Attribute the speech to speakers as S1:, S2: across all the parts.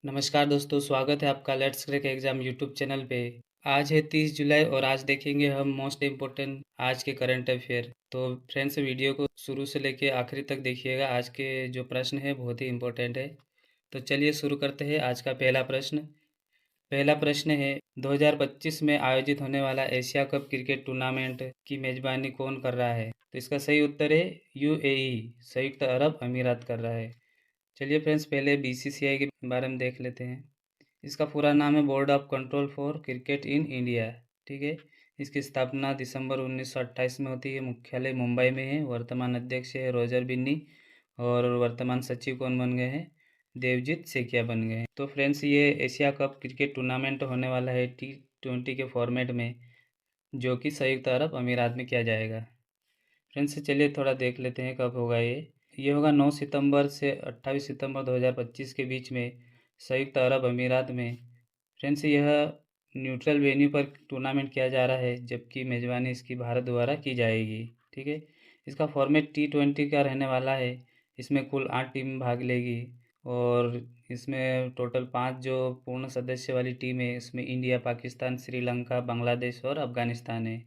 S1: नमस्कार दोस्तों, स्वागत है आपका let's crack exam YouTube channel पे। आज है 30 जुलाई और आज देखेंगे हम मोस्ट इम्पोर्टेंट आज के करंट अफेयर। तो फ्रेंड्स, वीडियो को शुरू से लेके आखिरी तक देखिएगा। आज के जो प्रश्न है बहुत ही इम्पोर्टेंट है। तो चलिए शुरू करते हैं। आज का पहला प्रश्न है 2025 में आयोजित होने वाला एशिया कप क्रिकेट टूर्नामेंट की मेजबानी कौन कर रहा है? तो इसका सही उत्तर है यूएई, संयुक्त अरब अमीरात कर रहा है। चलिए फ्रेंड्स, पहले बीसीसीआई के बारे में देख लेते हैं। इसका पूरा नाम है board of control for cricket in India. ठीक है। इसकी स्थापना दिसंबर 1928 में होती है। मुख्यालय मुंबई में है। वर्तमान अध्यक्ष है रोजर बिन्नी और वर्तमान सचिव कौन बन गए हैं? देवजीत सेकिया बन गए हैं। तो फ्रेंड्स, ये एशिया कप क्रिकेट टूर्नामेंट होने वाला है T20 के फॉर्मेट में, जो कि संयुक्त अरब अमीरात में किया जाएगा। फ्रेंड्स, चलिए थोड़ा देख लेते हैं कब होगा ये होगा 9 सितंबर से 28 सितंबर 2025 के बीच में संयुक्त अरब अमीरात में। फ्रेंड्स, यह न्यूट्रल वेन्यू पर टूर्नामेंट किया जा रहा है, जबकि मेज़बानी इसकी भारत द्वारा की जाएगी। ठीक है। इसका फॉर्मेट T20 का रहने वाला है। इसमें कुल 8 टीम भाग लेगी और इसमें टोटल 5 जो पूर्ण सदस्य वाली टीम है, इसमें इंडिया, पाकिस्तान, श्रीलंका, बांग्लादेश और अफगानिस्तान है।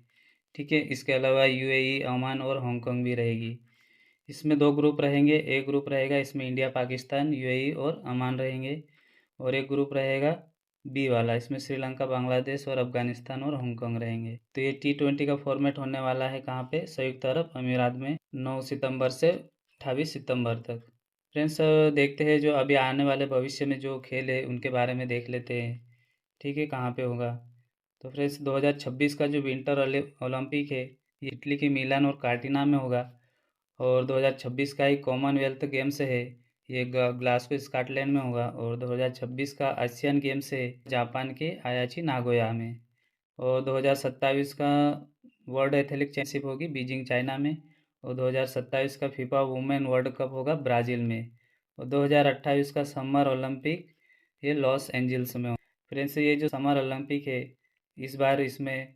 S1: ठीक है। इसके अलावा यूएई, ओमान और हांगकांग भी रहेगी। इसमें 2 ग्रुप रहेंगे। एक ग्रुप रहेगा, इसमें इंडिया, पाकिस्तान, यूएई और ओमान रहेंगे, और एक ग्रुप रहेगा बी वाला, इसमें श्रीलंका, बांग्लादेश और अफगानिस्तान और हांगकांग रहेंगे। तो ये T20 का फॉर्मेट होने वाला है कहाँ पे? संयुक्त अरब अमीरात में 9 सितंबर से 28 सितंबर तक। फ्रेंड्स, देखते हैं जो अभी आने वाले भविष्य में जो खेल है उनके बारे में देख लेते हैं। ठीक है, कहाँ पे होगा? तो फ्रेंड्स, 2026 का जो विंटर ओलंपिक है, ये इटली के मिलान और कार्टिना में होगा। और 2026 का ही कॉमनवेल्थ गेम्स है, ये ग्लासगो स्कॉटलैंड में होगा। और 2026 का एशियन गेम्स है जापान के आयाची नागोया में। और 2027 का वर्ल्ड एथलेटिक चैंपियनशिप होगी बीजिंग चाइना में। और 2027 का फीफा वुमेन वर्ल्ड कप होगा ब्राज़ील में। और 2028 का समर ओलंपिक ये लॉस एंजल्स में होगा। फ्रेंड्स, ये जो समर ओलंपिक है, इस बार इसमें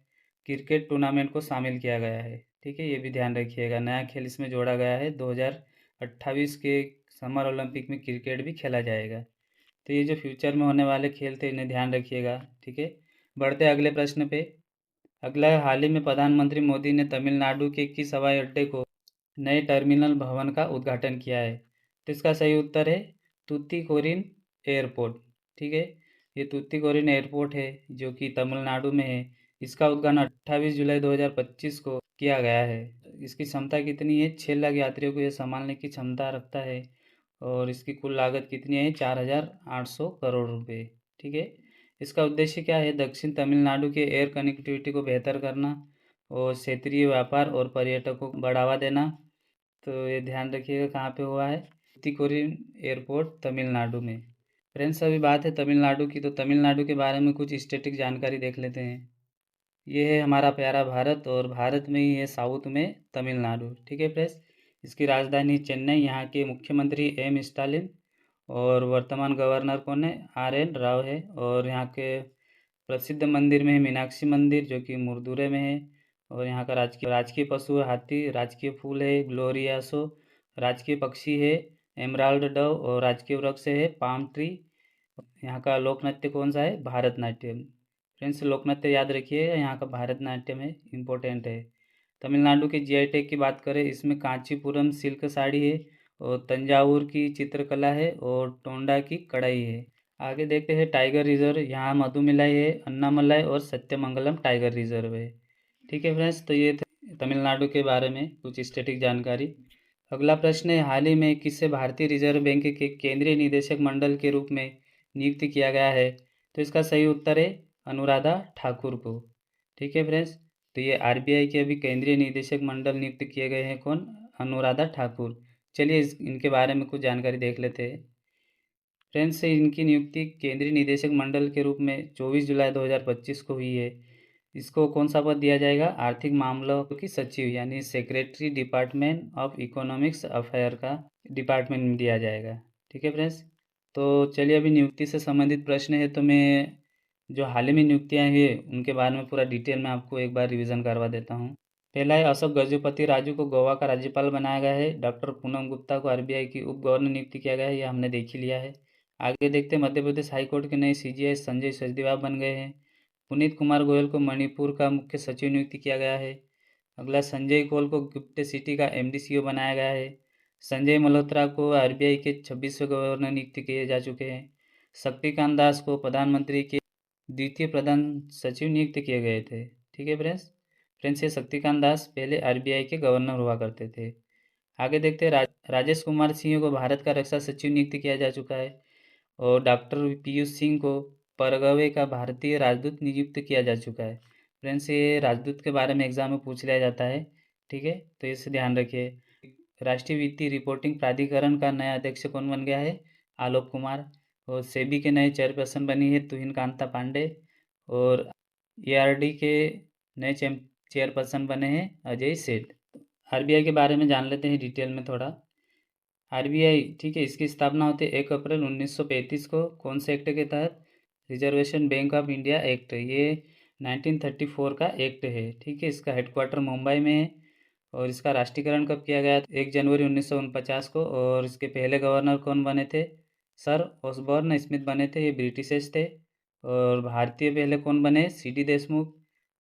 S1: क्रिकेट टूर्नामेंट को शामिल किया गया है। ठीक है, ये भी ध्यान रखिएगा। नया खेल इसमें जोड़ा गया है। 2028 के समर ओलंपिक में क्रिकेट भी खेला जाएगा। तो ये जो फ्यूचर में होने वाले खेल थे, इन्हें ध्यान रखिएगा। ठीक है। बढ़ते हैं अगले प्रश्न पे। अगला है, हाल ही में प्रधानमंत्री मोदी ने तमिलनाडु के किस हवाई अड्डे को नए टर्मिनल भवन का उद्घाटन किया है? तो इसका सही उत्तर है तूतीकोरिन एयरपोर्ट। ठीक है। ये तूतीकोरिन एयरपोर्ट है जो कि तमिलनाडु में है। इसका उद्घाटन 28 जुलाई 2025 को किया गया है। इसकी क्षमता कितनी है? 6 लाख यात्रियों को यह संभालने की क्षमता रखता है। और इसकी कुल लागत कितनी है? 4,800 करोड़ रुपए। ठीक है। इसका उद्देश्य क्या है? दक्षिण तमिलनाडु के एयर कनेक्टिविटी को बेहतर करना और क्षेत्रीय व्यापार और पर्यटकों को बढ़ावा देना। तो ये ध्यान रखिएगा कहाँ पे हुआ है? तूतीकोरिन एयरपोर्ट, तमिलनाडु में। फ्रेंड्स, अभी बात है तमिलनाडु की, तो तमिलनाडु के बारे में कुछ स्टैटिक जानकारी देख लेते हैं। ये है हमारा प्यारा भारत, और भारत में ही है साउथ में तमिलनाडु। ठीक है फ्रेंड्स। इसकी राजधानी चेन्नई। यहाँ के मुख्यमंत्री एम स्टालिन और वर्तमान गवर्नर कौन है? RN राव है। और यहाँ के प्रसिद्ध मंदिर में है मीनाक्षी मंदिर, जो कि मुरदुरै में है। और यहाँ का राजकीय पशु है हाथी। राजकीय फूल है ग्लोरियासो। राजकीय पक्षी है एमराल्ड डव। और राजकीय वृक्ष है पाम ट्री। यहाँ का लोक नृत्य कौन सा है? भारतनाट्यम। फ्रेंड्स, लोक नृत्य याद रखिए, यहाँ का भारतनाट्यम है, इम्पोर्टेंट है। तमिलनाडु के GI टैग की बात करें, इसमें कांचीपुरम सिल्क साड़ी है, और तंजावुर की चित्रकला है, और टोंडा की कढ़ाई है। आगे देखते हैं टाइगर रिजर्व। यहाँ मधुमिलाई है, अन्नामलाई और सत्यमंगलम टाइगर रिजर्व है। ठीक है फ्रेंड्स, तो ये तमिलनाडु के बारे में कुछ स्टैटिक जानकारी। अगला प्रश्न है, हाल ही में किसे भारतीय रिजर्व बैंक के केंद्रीय निदेशक मंडल के रूप में नियुक्त किया गया है? तो इसका सही उत्तर है अनुराधा ठाकुर को। ठीक है फ्रेंड्स। तो ये RBI के अभी केंद्रीय निदेशक मंडल नियुक्त किए गए हैं। कौन? अनुराधा ठाकुर। चलिए इनके बारे में कुछ जानकारी देख लेते हैं। फ्रेंड्स, इनकी नियुक्ति केंद्रीय निदेशक मंडल के रूप में 24 जुलाई 2025 को हुई है। इसको कौन सा पद दिया जाएगा? आर्थिक मामलों की सचिव, यानी secretary department of economics affair का डिपार्टमेंट में दिया जाएगा। ठीक है फ्रेंड्स। तो चलिए, अभी नियुक्ति से संबंधित प्रश्न है, तो मैं जो हाल ही में नियुक्तियाँ हुई उनके बारे में पूरा डिटेल में आपको एक बार रिवीजन करवा देता हूँ। पहला है, अशोक गजपति राजू को गोवा का राज्यपाल बनाया गया है। डॉक्टर पूनम गुप्ता को RBI की उप गवर्नर नियुक्त किया गया है, यह हमने देख ही लिया है। आगे देखते हैं मध्य प्रदेश हाई कोर्ट के नए सीजीआई संजय सचदेवा बन गए हैं। पुनीत कुमार गोयल को मणिपुर का मुख्य सचिव नियुक्त किया गया है। अगला संजय कौल को गिफ्ट सिटी का एमडी/सीईओ बनाया गया है। संजय मल्होत्रा को आरबीआई के 26वें गवर्नर नियुक्त किए जा चुके हैं। शक्तिकांत दास को प्रधानमंत्री के द्वितीय प्रधान सचिव नियुक्त किए गए थे। ठीक है फ्रेंड्स ये शक्तिकांत दास पहले आरबीआई के गवर्नर हुआ करते थे। आगे देखते हैं राजेश कुमार सिंह को भारत का रक्षा सचिव नियुक्त किया जा चुका है और डॉक्टर पीयूष सिंह को परगवे का भारतीय राजदूत नियुक्त किया जा चुका है। फ्रेंड्स ये राजदूत के बारे में एग्जाम में पूछ लिया जाता है। ठीक है, तो इसे ध्यान रखिए। राष्ट्रीय वित्तीय रिपोर्टिंग प्राधिकरण का नया अध्यक्ष कौन बन गया है? आलोक कुमार। और सेबी के नए चेयरपर्सन बनी है तुहिन कांता पांडे। और एआरडी के नए चेयरपर्सन बने हैं अजय सेठ। आरबीआई के बारे में जान लेते हैं डिटेल में थोड़ा। आरबीआई, ठीक है, इसकी स्थापना होती है 1 अप्रैल 1935 को। कौन से एक्ट के तहत? Reservation bank of India act. ये 1934 का एक्ट है। ठीक है, इसका हेडक्वार्टर मुंबई में है। और इसका राष्ट्रीयकरण कब किया गया? 1 जनवरी 1949 को। और इसके पहले गवर्नर कौन बने थे? सर ऑसबॉर्न स्मिथ बने थे, ये ब्रिटिशर्स थे। और भारतीय पहले कौन बने? सीडी देशमुख।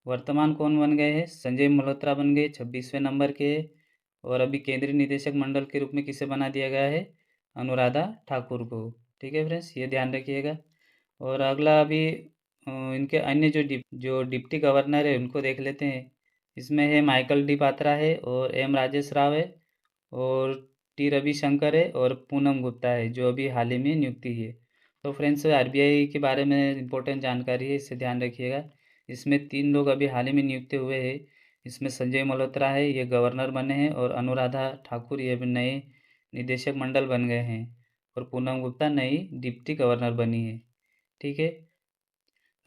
S1: वर्तमान कौन बन गए हैं? संजय मल्होत्रा बन गए, 26वें नंबर के। और अभी केंद्रीय निदेशक मंडल के रूप में किसे बना दिया गया है? अनुराधा ठाकुर को। ठीक है फ्रेंड्स, ये ध्यान रखिएगा। और अगला अभी इनके अन्य जो डिप्टी गवर्नर है उनको देख लेते हैं। इसमें है माइकल डी पात्रा है और एम राजेश राव है और टी रविशंकर है और पूनम गुप्ता है जो अभी हाल ही में नियुक्ति है। तो फ्रेंड्स आरबीआई के बारे में इम्पोर्टेंट जानकारी है, इसे ध्यान रखिएगा। इसमें 3 लोग अभी हाल ही में नियुक्त हुए हैं। इसमें संजय मल्होत्रा है, ये गवर्नर बने हैं। और अनुराधा ठाकुर ये भी नए निदेशक मंडल बन गए हैं। और पूनम गुप्ता नई डिप्टी गवर्नर बनी है। ठीक है,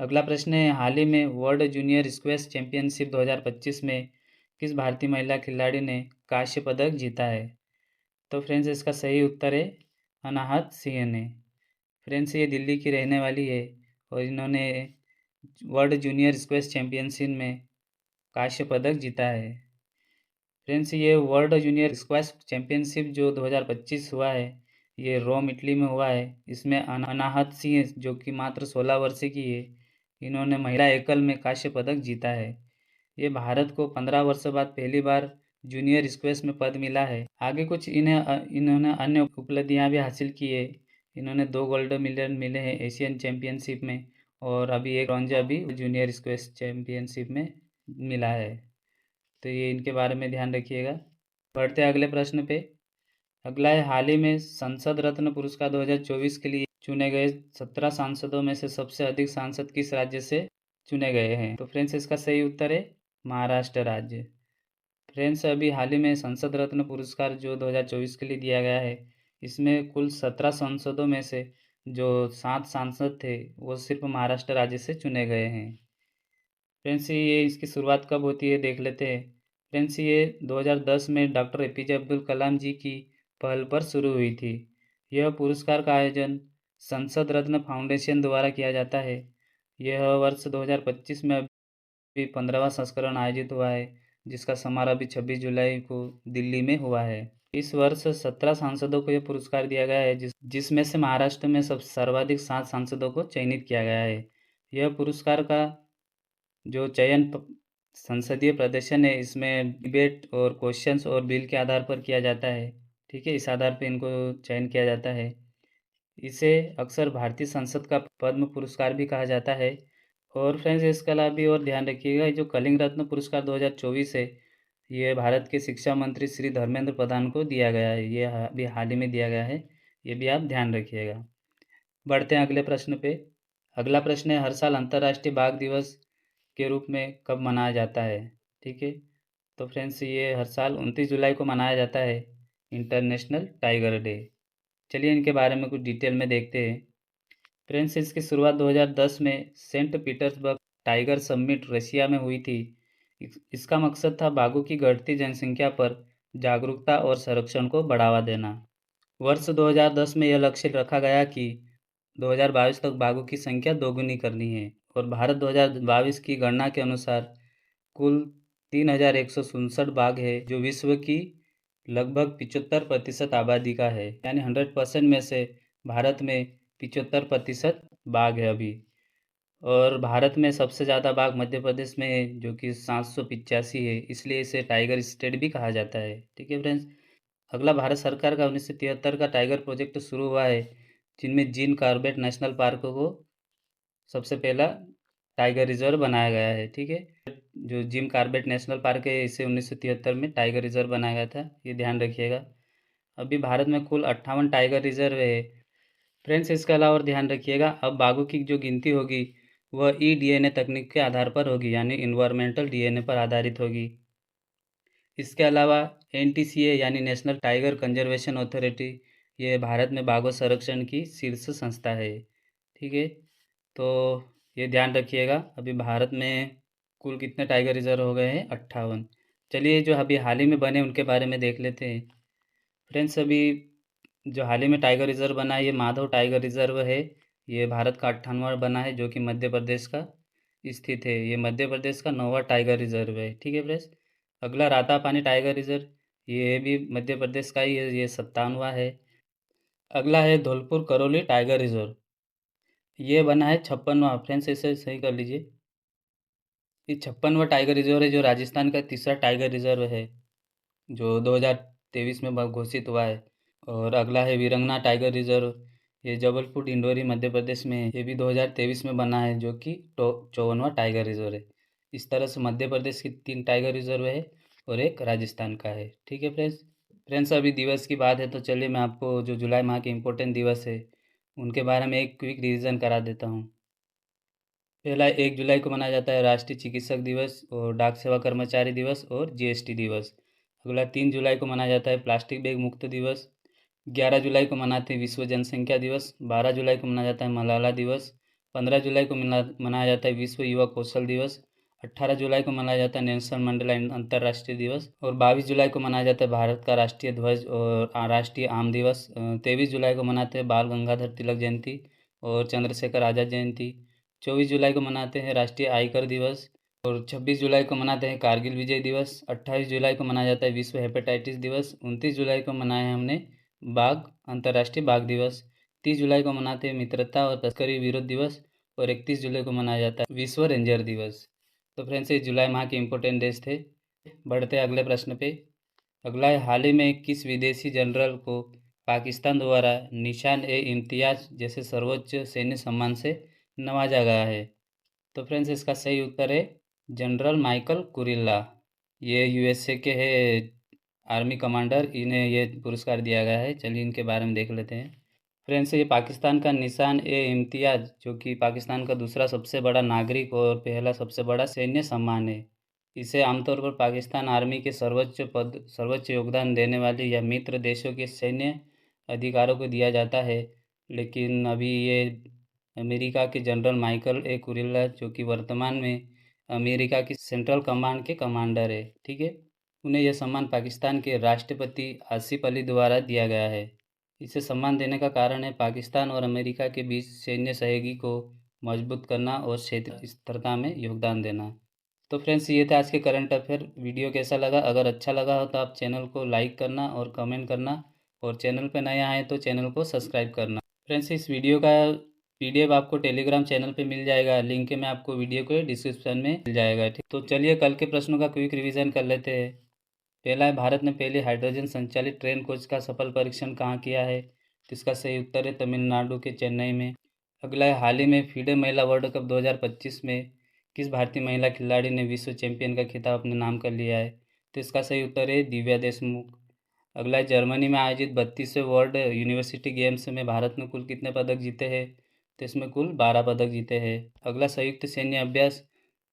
S1: अगला प्रश्न है, हाल ही में वर्ल्ड जूनियर स्क्वैश चैंपियनशिप 2025 में किस भारतीय महिला खिलाड़ी ने कांस्य पदक जीता है? तो फ्रेंड्स इसका सही उत्तर है अनाहत सिंह ने। फ्रेंड्स ये दिल्ली की रहने वाली है और इन्होंने वर्ल्ड जूनियर स्क्वैश चैंपियनशिप में कांस्य पदक जीता है। फ्रेंड्स ये वर्ल्ड जूनियर स्क्वैश चैंपियनशिप जो 2025 हुआ है, ये रोम इटली में हुआ है। इसमें अनाहत सिंह जो कि मात्र 16 वर्ष की है, इन्होंने महिला एकल में कांस्य पदक जीता है। ये भारत को 15 वर्षों बाद पहली बार जूनियर स्क्वैश में पद मिला है। आगे कुछ इन्होंने अन्य उपलब्धियां भी हासिल की है। इन्होंने 2 गोल्ड मेडल मिले हैं एशियन चैंपियनशिप में और अभी एक ब्रॉन्ज अभी जूनियर स्क्वैश चैंपियनशिप में मिला है। तो ये इनके बारे में ध्यान रखिएगा। बढ़ते अगले प्रश्न पे। अगला है, हाल ही में संसद रत्न पुरस्कार 2024 के लिए चुने गए 17 सांसदों में से सबसे अधिक सांसद किस राज्य से चुने गए हैं? तो फ्रेंड्स इसका सही उत्तर है महाराष्ट्र राज्य। फ्रेंड्स अभी हाल ही में संसद रत्न पुरस्कार जो 2024 के लिए दिया गया है, इसमें कुल 17 सांसदों में से जो 7 सांसद थे वो सिर्फ महाराष्ट्र राज्य से चुने गए हैं। फ्रेंड्स ये इसकी शुरुआत कब होती है देख लेते हैं। फ्रेंड्स ये 2010 में डॉक्टर एपीजे अब्दुल कलाम जी की पहल पर शुरू हुई थी। यह पुरस्कार का आयोजन संसद रत्न फाउंडेशन द्वारा किया जाता है। यह वर्ष 2025 में अभी 15वां संस्करण आयोजित हुआ है, जिसका समारोह अभी 26 जुलाई को दिल्ली में हुआ है। इस वर्ष 17 सांसदों को यह पुरस्कार दिया गया है, जिसमें से महाराष्ट्र में सर्वाधिक 7 सांसदों को चयनित किया गया है। यह पुरस्कार का जो चयन संसदीय प्रदर्शन है, इसमें डिबेट और क्वेश्चंस और बिल के आधार पर किया जाता है। ठीक है, इस आधार पर इनको चयन किया जाता है। इसे अक्सर भारतीय संसद का पद्म पुरस्कार भी कहा जाता है। और फ्रेंड्स इसके अलावा भी और ध्यान रखिएगा, जो कलिंग रत्न पुरस्कार 2024 है, ये भारत के शिक्षा मंत्री श्री धर्मेंद्र प्रधान को दिया गया है। ये अभी हाल ही में दिया गया है, ये भी आप ध्यान रखिएगा। बढ़ते हैं अगले प्रश्न पे। अगला प्रश्न है, हर साल अंतर्राष्ट्रीय बाघ दिवस के रूप में कब मनाया जाता है? ठीक है, तो फ्रेंड्स ये हर साल 29 जुलाई को मनाया जाता है, इंटरनेशनल टाइगर डे। चलिए इनके बारे में कुछ डिटेल में देखते हैं। फ्रेंड्स इसकी शुरुआत 2010 में Saint Petersburg tiger summit Russia में हुई थी। इसका मकसद था बाघों की घटती जनसंख्या पर जागरूकता और संरक्षण को बढ़ावा देना। वर्ष 2010 में यह लक्ष्य रखा गया कि 2022 तक बाघों की संख्या दोगुनी करनी है। और भारत 2022 की गणना के अनुसार कुल 3167 बाघ है, जो विश्व की लगभग 75% आबादी का है। यानी 100% में से भारत में 75% बाघ है अभी। और भारत में सबसे ज़्यादा बाघ मध्य प्रदेश में है, जो कि 785 है, इसलिए इसे टाइगर स्टेट भी कहा जाता है। ठीक है फ्रेंड्स। अगला, भारत सरकार का 1973 का टाइगर प्रोजेक्ट शुरू हुआ है, जिनमें जिम कॉर्बेट नेशनल पार्क को सबसे पहला टाइगर रिजर्व बनाया गया है। ठीक है। जो जिम कॉर्बेट नेशनल पार्क है, इसे 1973 में टाइगर रिजर्व बनाया गया था, ये ध्यान रखिएगा। अभी भारत में कुल 58 टाइगर रिजर्व है फ्रेंड्स। इसके अलावा और ध्यान रखिएगा, अब बाघों की जो गिनती होगी वह ईडीएनए तकनीक के आधार पर होगी, यानी इन्वायरमेंटल डीएनए पर आधारित होगी। इसके अलावा एनटीसीए यानी नेशनल टाइगर कंजर्वेशन अथॉरिटी, ये भारत में बाघों संरक्षण की शीर्ष संस्था है। ठीक है। तो ये ध्यान रखिएगा, अभी भारत में कुल कितने टाइगर रिजर्व हो गए हैं? 58। चलिए, जो अभी हाल ही में बने उनके बारे में देख लेते हैं फ्रेंड्स। अभी जो हाल ही में टाइगर रिजर्व बना है, ये माधव टाइगर रिजर्व है। ये भारत का 58वां बना है, जो कि मध्य प्रदेश का स्थित है। ये मध्य प्रदेश का 9वां टाइगर रिजर्व है। ठीक है फ्रेंड्स। अगला, रातापानी टाइगर रिजर्व, ये भी मध्य प्रदेश का ही है, ये 57वां है। अगला है धौलपुर करौली टाइगर रिजर्व, ये बना है 56वां। फ्रेंड्स, इसे सही कर लीजिए। ये 56वां टाइगर रिजर्व है, जो राजस्थान का तीसरा टाइगर रिजर्व है, जो 2023 में घोषित हुआ है। और अगला है वीरंगना टाइगर रिजर्व, ये जबलपुर डिंडोरी मध्य प्रदेश में है। ये भी 2023 में बना है, जो कि 54वां टाइगर रिजर्व है। इस तरह से मध्य प्रदेश की 3 टाइगर रिजर्व है और एक राजस्थान का है। ठीक है फ्रेंड्स। फ्रेंड्स, अभी दिवस की बात है, तो चलिए मैं आपको जो जुलाई माह के इम्पोर्टेंट दिवस है उनके बारे में एक क्विक रिवीजन करा देता हूँ। पहला, 1 जुलाई को मनाया जाता है राष्ट्रीय चिकित्सक दिवस और डाक सेवा कर्मचारी दिवस और जीएसटी दिवस। अगला, 3 जुलाई को मनाया जाता है प्लास्टिक बैग मुक्त दिवस। 11 जुलाई को मनाते हैं विश्व जनसंख्या दिवस। 12 जुलाई को मनाया जाता है मलाला दिवस। 15 जुलाई को मनाया जाता है विश्व युवा कौशल दिवस। 18 जुलाई को मनाया जाता है नेल्सन मंडेला अंतर्राष्ट्रीय दिवस। और 22 जुलाई को मनाया जाता है भारत का राष्ट्रीय ध्वज और राष्ट्रीय आम दिवस। 23 जुलाई को मनाते हैं बाल गंगाधर तिलक जयंती और चंद्रशेखर आज़ाद जयंती। 24 जुलाई को मनाते हैं राष्ट्रीय आयकर दिवस। और 26 जुलाई को मनाते हैं कारगिल विजय दिवस। 28 जुलाई को मनाया जाता है विश्व हेपेटाइटिस दिवस। 29 जुलाई को मनाया है हमने बाघ अंतर्राष्ट्रीय बाघ दिवस। 30 जुलाई को मनाते हैं मित्रता और तस्करी विरोध दिवस। और 31 जुलाई को मनाया जाता है विश्व रेंजर दिवस। तो फ्रेंड्स, ये जुलाई माह के इम्पोर्टेंट डेज थे। बढ़ते हैं अगले प्रश्न पे। अगला है, हाल ही में किस विदेशी जनरल को पाकिस्तान द्वारा निशान ए इम्तियाज जैसे सर्वोच्च सैन्य सम्मान से नवाजा गया है? तो फ्रेंड्स, इसका सही उत्तर है जनरल माइकल कुरिल्ला। ये यूएसए के है आर्मी कमांडर, इन्हें ये पुरस्कार दिया गया है। चलिए इनके बारे में देख लेते हैं फ्रेंड्स। ये पाकिस्तान का निशान ए इम्तियाज, जो कि पाकिस्तान का दूसरा सबसे बड़ा नागरिक और पहला सबसे बड़ा सैन्य सम्मान है। इसे आमतौर पर पाकिस्तान आर्मी के सर्वोच्च योगदान देने वाले या मित्र देशों के सैन्य अधिकारों को दिया जाता है। लेकिन अभी ये अमेरिका के जनरल माइकल ए कुरिल्ला, जो कि वर्तमान में अमेरिका की सेंट्रल कमांड के कमांडर है, ठीक है, उन्हें यह सम्मान पाकिस्तान के राष्ट्रपति आसिफ अली द्वारा दिया गया है। इसे सम्मान देने का कारण है पाकिस्तान और अमेरिका के बीच सैन्य सहयोगी को मजबूत करना और क्षेत्रीय स्थिरता में योगदान देना। तो फ्रेंड्स, ये था आज के करंट अफेयर। वीडियो कैसा लगा? अगर अच्छा लगा हो तो आप चैनल को लाइक करना और कमेंट करना, और चैनल पर नए आए तो चैनल को सब्सक्राइब करना। फ्रेंड्स, इस वीडियो का पीडीएफ आपको टेलीग्राम चैनल पे मिल जाएगा, लिंक में आपको वीडियो के डिस्क्रिप्शन में मिल जाएगा। ठीक, तो चलिए कल के प्रश्नों का क्विक रिवीजन कर लेते हैं। पहला है, भारत ने पहले हाइड्रोजन संचालित ट्रेन कोच का सफल परीक्षण कहाँ किया है? तो इसका सही उत्तर है तमिलनाडु के चेन्नई में। अगला है, हाल ही में फीडे महिला वर्ल्ड कप 2025 में किस भारतीय महिला खिलाड़ी ने विश्व चैंपियन का खिताब अपने नाम कर लिया है? तो इसका सही उत्तर है दिव्या देशमुख। अगला है, जर्मनी में आयोजित 32वें वर्ल्ड यूनिवर्सिटी गेम्स में भारत ने कुल कितने पदक जीते हैं? तो इसमें कुल 12 पदक जीते हैं। अगला, संयुक्त सैन्य अभ्यास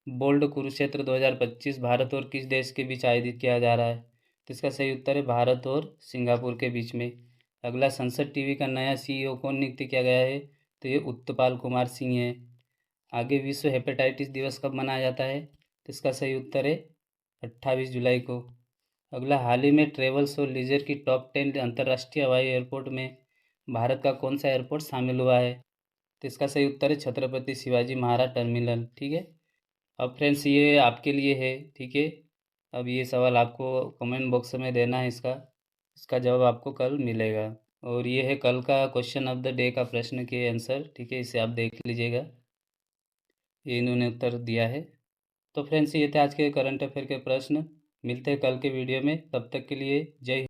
S1: बोल्ड कुरुक्षेत्र 2025 भारत और किस देश के बीच आयोजित किया जा रहा है? तो इसका सही उत्तर है भारत और सिंगापुर के बीच में। अगला, संसद टीवी का नया सीईओ कौन नियुक्त किया गया है? तो ये उत्तपाल कुमार सिंह है। आगे, विश्व हेपेटाइटिस दिवस कब मनाया जाता है? तो इसका सही उत्तर है 28 जुलाई को। अगला, हाल ही में ट्रेवल्स और लीजर की टॉप 10 अंतर्राष्ट्रीय हवाई एयरपोर्ट में भारत का कौन सा एयरपोर्ट शामिल हुआ है? तो इसका सही उत्तर है छत्रपति शिवाजी महाराज टर्मिनल। ठीक है। अब फ्रेंड्स, ये आपके लिए है, ठीक है। अब ये सवाल आपको कमेंट बॉक्स में देना है, इसका जवाब आपको कल मिलेगा। और ये है कल का क्वेश्चन ऑफ द डे का प्रश्न के आंसर, ठीक है, इसे आप देख लीजिएगा, ये इन्होंने उत्तर दिया है। तो फ्रेंड्स, ये थे आज के करंट अफेयर के प्रश्न। मिलते हैं कल के वीडियो में, तब तक के लिए जय हिंद।